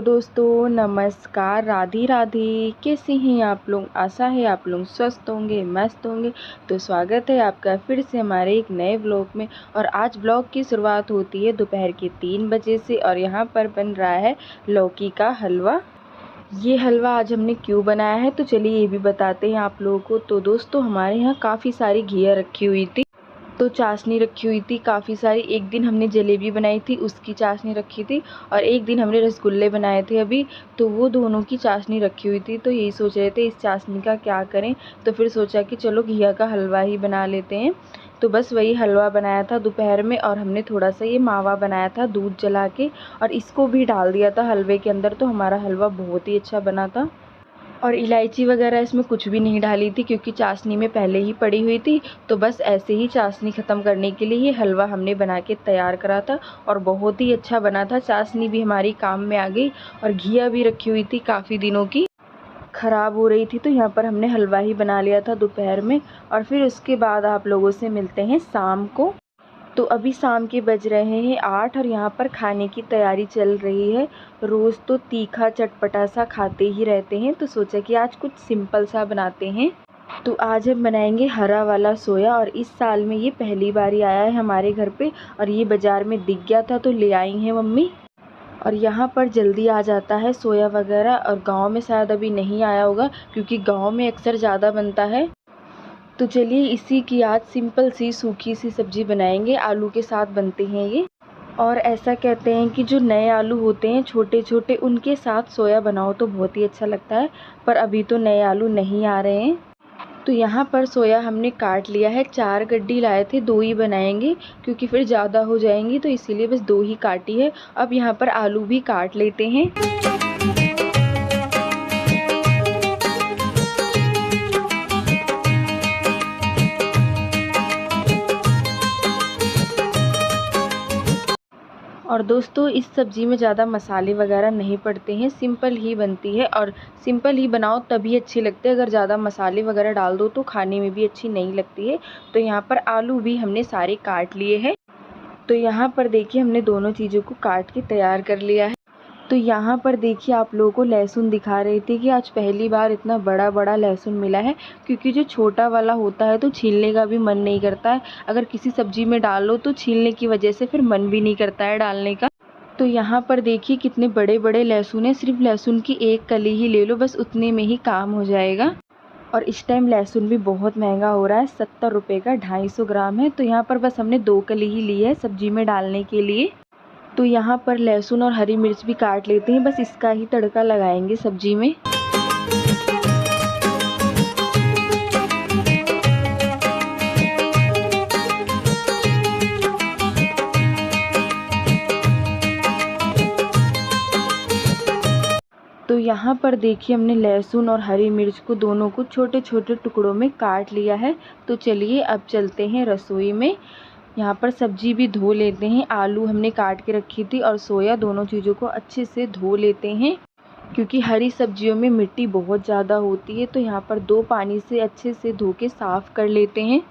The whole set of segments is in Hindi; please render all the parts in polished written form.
हेलो दोस्तों, नमस्कार, राधे राधे। कैसे हैं आप लोग? आशा है आप लोग स्वस्थ होंगे, मस्त होंगे। तो स्वागत है आपका फिर से हमारे एक नए व्लॉग में। और आज व्लॉग की शुरुआत होती है दोपहर के 3 बजे से और यहाँ पर बन रहा है लौकी का हलवा। ये हलवा आज हमने क्यों बनाया है तो चलिए ये भी बताते हैं आप लोगों को। तो दोस्तों, हमारे यहाँ काफ़ी सारी घिया रखी हुई थी, तो चाशनी रखी हुई थी काफ़ी सारी। एक दिन हमने जलेबी बनाई थी, उसकी चाशनी रखी थी, और एक दिन हमने रसगुल्ले बनाए थे अभी, तो वो दोनों की चाशनी रखी हुई थी। तो यही सोच रहे थे इस चाशनी का क्या करें, तो फिर सोचा कि चलो घिया का हलवा ही बना लेते हैं। तो बस वही हलवा बनाया था दोपहर में, और हमने थोड़ा सा ये मावा बनाया था दूध जला के, और इसको भी डाल दिया था हलवे के अंदर। तो हमारा हलवा बहुत ही अच्छा बना था। और इलायची वगैरह इसमें कुछ भी नहीं डाली थी क्योंकि चाशनी में पहले ही पड़ी हुई थी। तो बस ऐसे ही चाशनी ख़त्म करने के लिए ये हलवा हमने बना के तैयार करा था, और बहुत ही अच्छा बना था। चाशनी भी हमारी काम में आ गई, और घिया भी रखी हुई थी काफ़ी दिनों की, ख़राब हो रही थी। तो यहाँ पर हमने हलवा ही बना लिया था दोपहर में। और फिर उसके बाद आप लोगों से मिलते हैं शाम को। तो अभी शाम के बज रहे हैं 8, और यहाँ पर खाने की तैयारी चल रही है। रोज़ तो तीखा चटपटा सा खाते ही रहते हैं, तो सोचा कि आज कुछ सिंपल सा बनाते हैं। तो आज हम बनाएंगे हरा वाला सोया, और इस साल में ये पहली बार ही आया है हमारे घर पे, और ये बाज़ार में दिख गया था तो ले आई हैं मम्मी। और यहाँ पर जल्दी आ जाता है सोया वगैरह, और गांव में शायद अभी नहीं आया होगा क्योंकि गांव में अक्सर ज़्यादा बनता है। तो चलिए इसी की आज सिंपल सी सूखी सी सब्ज़ी बनाएंगे। आलू के साथ बनते हैं ये। और ऐसा कहते हैं कि जो नए आलू होते हैं छोटे छोटे, उनके साथ सोया बनाओ तो बहुत ही अच्छा लगता है। पर अभी तो नए आलू नहीं आ रहे हैं। तो यहाँ पर सोया हमने काट लिया है। 4 गड्डी लाए थे, 2 ही बनाएंगे क्योंकि फिर ज़्यादा हो जाएंगी, तो इसीलिए बस 2 ही काटी है। अब यहाँ पर आलू भी काट लेते हैं। और दोस्तों, इस सब्ज़ी में ज़्यादा मसाले वगैरह नहीं पड़ते हैं, सिंपल ही बनती है। और सिंपल ही बनाओ तभी अच्छी लगती है, अगर ज़्यादा मसाले वगैरह डाल दो तो खाने में भी अच्छी नहीं लगती है। तो यहाँ पर आलू भी हमने सारे काट लिए हैं। तो यहाँ पर देखिए हमने दोनों चीज़ों को काट के तैयार कर लिया है। तो यहाँ पर देखिए आप लोगों को लहसुन दिखा रही थी कि आज पहली बार इतना बड़ा बड़ा लहसुन मिला है, क्योंकि जो छोटा वाला होता है तो छीलने का भी मन नहीं करता है। अगर किसी सब्जी में डालो तो छीलने की वजह से फिर मन भी नहीं करता है डालने का। तो यहाँ पर देखिए कितने बड़े बड़े लहसुन है। सिर्फ लहसुन की एक कली ही ले लो, बस उतने में ही काम हो जाएगा। और इस टाइम लहसुन भी बहुत महंगा हो रहा है, 70 रुपये का 250 ग्राम है। तो यहाँ पर बस हमने 2 कली ही ली है सब्जी में डालने के लिए। तो यहाँ पर लहसुन और हरी मिर्च भी काट लेते हैं, बस इसका ही तड़का लगाएंगे सब्जी में। तो यहाँ पर देखिए हमने लहसुन और हरी मिर्च को दोनों को छोटे छोटे टुकड़ों में काट लिया है। तो चलिए अब चलते हैं रसोई में। यहाँ पर सब्जी भी धो लेते हैं। आलू हमने काट के रखी थी, और सोया, दोनों चीज़ों को अच्छे से धो लेते हैं क्योंकि हरी सब्जियों में मिट्टी बहुत ज़्यादा होती है। तो यहाँ पर 2 पानी से अच्छे से धो के साफ़ कर लेते हैं।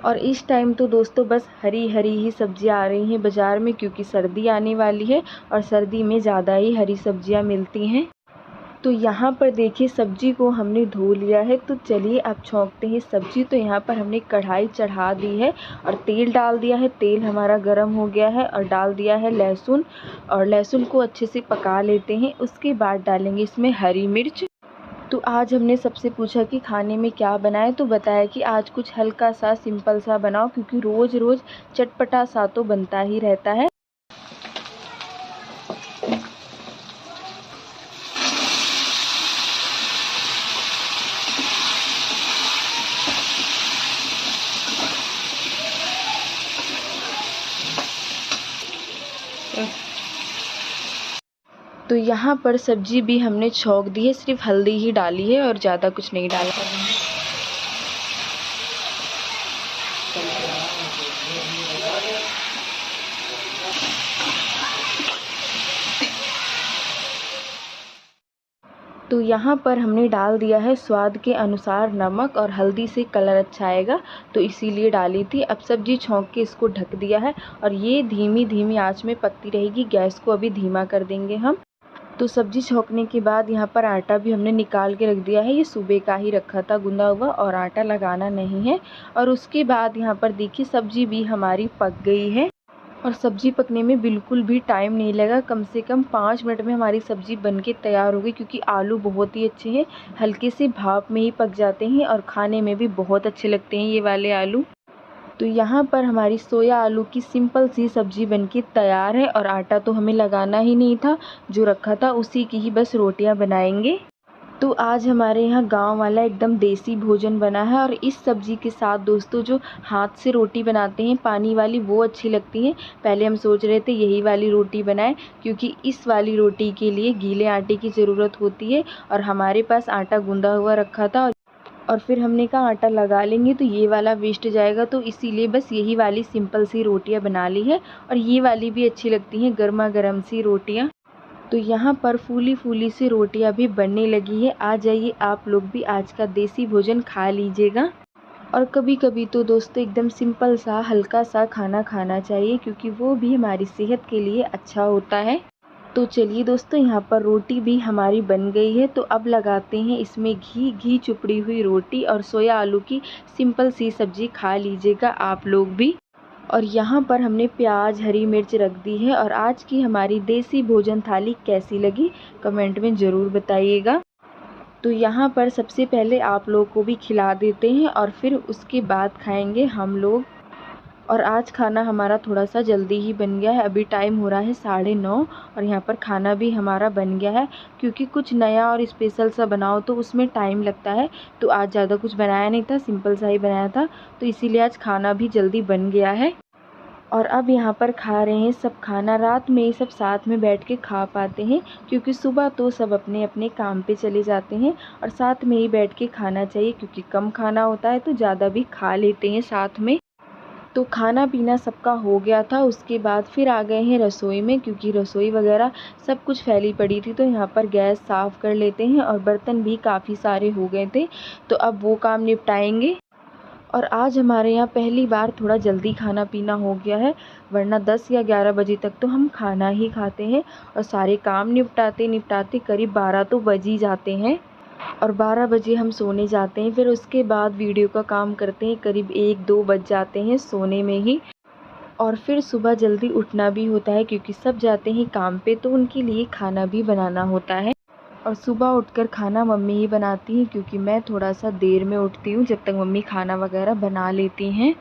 और इस टाइम तो दोस्तों बस हरी हरी ही सब्जियां आ रही हैं बाज़ार में, क्योंकि सर्दी आने वाली है और सर्दी में ज़्यादा ही हरी सब्जियां मिलती हैं। तो यहाँ पर देखिए सब्जी को हमने धो लिया है। तो चलिए अब छौंकते हैं सब्जी। तो यहाँ पर हमने कढ़ाई चढ़ा दी है और तेल डाल दिया है। तेल हमारा गर्म हो गया है, और डाल दिया है लहसुन, और लहसुन को अच्छे से पका लेते हैं। उसके बाद डालेंगे इसमें हरी मिर्च। तो आज हमने सबसे पूछा कि खाने में क्या बनाए, तो बताया कि आज कुछ हल्का सा सिंपल सा बनाओ, क्योंकि रोज़ रोज़ चटपटा सा तो बनता ही रहता है। तो यहाँ पर सब्जी भी हमने छौंक दी है, सिर्फ हल्दी ही डाली है और ज़्यादा कुछ नहीं डाला। तो यहाँ पर हमने डाल दिया है स्वाद के अनुसार नमक, और हल्दी से कलर अच्छा आएगा तो इसीलिए डाली थी। अब सब्जी छौंक के इसको ढक दिया है और ये धीमी आंच में पकती रहेगी। गैस को अभी धीमा कर देंगे हम। तो सब्जी छौंकने के बाद यहाँ पर आटा भी हमने निकाल के रख दिया है। ये सुबह का ही रखा था गूंदा हुआ, और आटा लगाना नहीं है। और उसके बाद यहाँ पर देखिए सब्जी भी हमारी पक गई है, और सब्ज़ी पकने में बिल्कुल भी टाइम नहीं लगा। कम से कम 5 मिनट में हमारी सब्ज़ी बनके तैयार हो गई, क्योंकि आलू बहुत ही अच्छे हैं, हल्के से भाप में ही पक जाते हैं और खाने में भी बहुत अच्छे लगते हैं ये वाले आलू। तो यहाँ पर हमारी सोया आलू की सिंपल सी सब्ज़ी बनके तैयार है, और आटा तो हमें लगाना ही नहीं था, जो रखा था उसी की ही बस रोटियाँ बनाएंगे। तो आज हमारे यहाँ गांव वाला एकदम देसी भोजन बना है, और इस सब्ज़ी के साथ दोस्तों जो हाथ से रोटी बनाते हैं पानी वाली, वो अच्छी लगती है। पहले हम सोच रहे थे यही वाली रोटी बनाएं, क्योंकि इस वाली रोटी के लिए गीले आटे की ज़रूरत होती है, और हमारे पास आटा गूंदा हुआ रखा था, और फिर हमने कहा आटा लगा लेंगे तो ये वाला वेस्ट जाएगा, तो इसीलिए बस यही वाली सिंपल सी रोटियाँ बना ली है। और ये वाली भी अच्छी लगती हैं, गर्मा गर्म सी रोटियाँ। तो यहाँ पर फूली सी रोटियाँ भी बनने लगी है। आ जाइए आप लोग भी आज का देसी भोजन खा लीजिएगा। और कभी कभी तो दोस्तों एकदम सिंपल सा हल्का सा खाना खाना चाहिए, क्योंकि वो भी हमारी सेहत के लिए अच्छा होता है। तो चलिए दोस्तों, यहाँ पर रोटी भी हमारी बन गई है। तो अब लगाते हैं इसमें घी चुपड़ी हुई रोटी, और सोया आलू की सिंपल सी सब्जी खा लीजिएगा आप लोग भी। और यहाँ पर हमने प्याज हरी मिर्च रख दी है। और आज की हमारी देसी भोजन थाली कैसी लगी कमेंट में ज़रूर बताइएगा। तो यहाँ पर सबसे पहले आप लोगों को भी खिला देते हैं, और फिर उसके बाद खाएंगे हम लोग। और आज खाना हमारा थोड़ा सा जल्दी ही बन गया है। अभी टाइम हो रहा है 9:30, और यहाँ पर खाना भी हमारा बन गया है, क्योंकि कुछ नया और स्पेशल सा बनाओ तो उसमें टाइम लगता है। तो आज ज़्यादा कुछ बनाया नहीं था, सिंपल सा ही बनाया था, तो इसीलिए आज खाना भी जल्दी बन गया है। और अब यहाँ पर खा रहे हैं सब खाना। रात में ही सब साथ में बैठ के खा पाते हैं, क्योंकि सुबह तो सब अपने अपने काम पे चले जाते हैं, और साथ में ही बैठ के खाना चाहिए, क्योंकि कम खाना होता है तो ज़्यादा भी खा लेते हैं साथ में। तो खाना पीना सबका हो गया था। उसके बाद फिर आ गए हैं रसोई में, क्योंकि रसोई वगैरह सब कुछ फैली पड़ी थी। तो यहाँ पर गैस साफ़ कर लेते हैं, और बर्तन भी काफ़ी सारे हो गए थे, तो अब वो काम निपटाएंगे। और आज हमारे यहाँ पहली बार थोड़ा जल्दी खाना पीना हो गया है, वरना 10 या 11 बजे तक तो हम खाना ही खाते हैं, और सारे काम निपटाते निपटाते करीब 12 तो बज ही जाते हैं, और 12 बजे हम सोने जाते हैं। फिर उसके बाद वीडियो का काम करते हैं, करीब 1-2 बज जाते हैं सोने में ही। और फिर सुबह जल्दी उठना भी होता है, क्योंकि सब जाते हैं काम पे, तो उनके लिए खाना भी बनाना होता है। और सुबह उठकर खाना मम्मी ही बनाती हैं, क्योंकि मैं थोड़ा सा देर में उठती हूँ, जब तक मम्मी खाना वगैरह बना लेती हैं।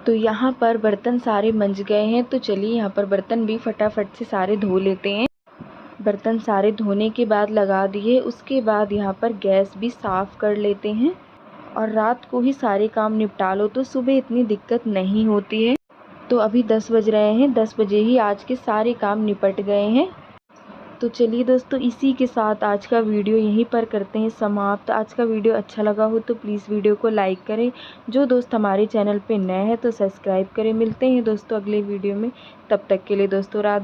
तो यहाँ पर बर्तन सारे मंज गए हैं, तो चलिए यहाँ पर बर्तन भी फटाफट से सारे धो लेते हैं। बर्तन सारे धोने के बाद लगा दिए। उसके बाद यहाँ पर गैस भी साफ़ कर लेते हैं, और रात को ही सारे काम निपटा लो तो सुबह इतनी दिक्कत नहीं होती है। तो अभी 10 बज रहे हैं, 10 बजे ही आज के सारे काम निपट गए हैं। तो चलिए दोस्तों, इसी के साथ आज का वीडियो यहीं पर करते हैं समाप्त। आज का वीडियो अच्छा लगा हो तो प्लीज़ वीडियो को लाइक करें। जो दोस्त हमारे चैनल पे नए हैं तो सब्सक्राइब करें। मिलते हैं दोस्तों अगले वीडियो में, तब तक के लिए दोस्तों राधे।